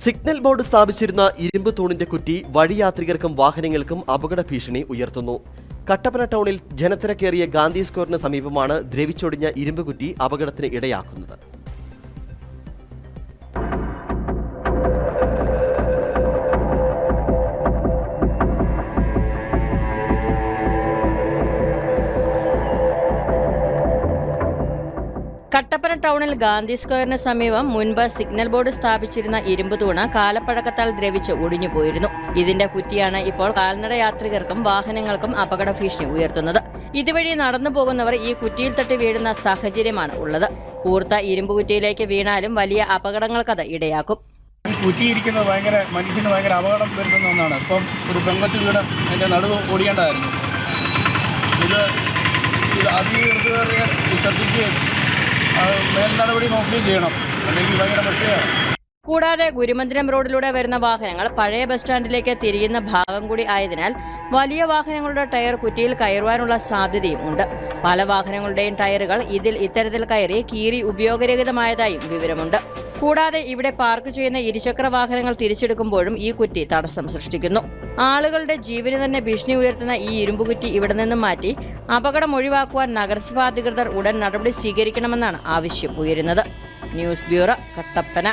Signal board സ്ഥാപിച്ചിരുന്ന ഇരുമ്പ് തൂണിന്റെ കുറ്റി വഴിയാത്രികർക്കും വാഹനങ്ങൾക്കും അപകട ഭീഷണി ഉയർത്തുന്നു. കട്ടപ്പന ടൗണിൽ ജനത്തിരക്കേറിയ ഗാന്ധി സ്ക്വയറിന് സമീപമാണ് ദ്രവിച്ചൊടിഞ്ഞ ഇരുമ്പ് കുറ്റി അപകടത്തിന് ഇടയാക്കുന്നത്. കട്ടപ്പന ടൗണിൽ ഗാന്ധി സ്ക്വയറിന് സമീപം മുൻപ് സിഗ്നൽ ബോർഡ് സ്ഥാപിച്ചിരുന്ന ഇരുമ്പ് തൂണ് കാലപ്പഴക്കത്താൽ ദ്രവിച്ച് ഒടിഞ്ഞുപോയിരുന്നു. ഇതിന്റെ കുറ്റിയാണ് ഇപ്പോൾ കാൽനട യാത്രികർക്കും വാഹനങ്ങൾക്കും അപകട ഭീഷണി ഉയർത്തുന്നത്. ഇതുവഴി നടന്നു പോകുന്നവർ ഈ കുറ്റിയിൽ തട്ടി വീഴുന്ന സാഹചര്യമാണ് ഉള്ളത്. കൂർത്ത ഇരുമ്പ് കുറ്റിയിലേക്ക് വീണാലും വലിയ അപകടങ്ങൾക്കത് ഇടയാക്കും. കുറ്റിയിരിക്കുന്നത് മനുഷ്യന് ഭയങ്കര അപകടം വരുത്തുന്ന ഒന്നാണ്. ഇപ്പം ഒരു പെങ്കൊച്ച് വീണ് അതിൻ്റെ നടുവ് ഓടിയേണ്ടതായിരുന്നു. ഇത് അധികൃതരെ ശ്രദ്ധിക്കുകയും മേൽനടപടി നോക്കുകയും ചെയ്യണം, അല്ലെങ്കിൽ ഭയങ്കര പ്രശ്നമാണ്. കൂടാതെ ഗുരുമന്ദിരം റോഡിലൂടെ വരുന്ന വാഹനങ്ങൾ പഴയ ബസ് സ്റ്റാൻഡിലേക്ക് തിരിയുന്ന ഭാഗം കൂടി ആയതിനാൽ വലിയ വാഹനങ്ങളുടെ ടയർ കുറ്റിയിൽ കയറുവാനുള്ള സാധ്യതയും ഉണ്ട്. പല വാഹനങ്ങളുടെയും ടയറുകൾ ഇത്തരത്തിൽ കയറി കീറി ഉപയോഗരഹിതമായതായും വിവരമുണ്ട്. കൂടാതെ ഇവിടെ പാർക്ക് ചെയ്യുന്ന ഇരുചക്ര വാഹനങ്ങൾ തിരിച്ചെടുക്കുമ്പോഴും ഈ കുറ്റി തടസ്സം സൃഷ്ടിക്കുന്നു. ആളുകളുടെ ജീവന് തന്നെ ഭീഷണി ഉയർത്തുന്ന ഈ ഇരുമ്പുകുറ്റി ഇവിടെ നിന്നും മാറ്റി അപകടം ഒഴിവാക്കുവാൻ നഗരസഭാ അധികൃതർ ഉടൻ നടപടി സ്വീകരിക്കണമെന്നാണ് ആവശ്യം ഉയരുന്നത്. News bureau, Kattappana.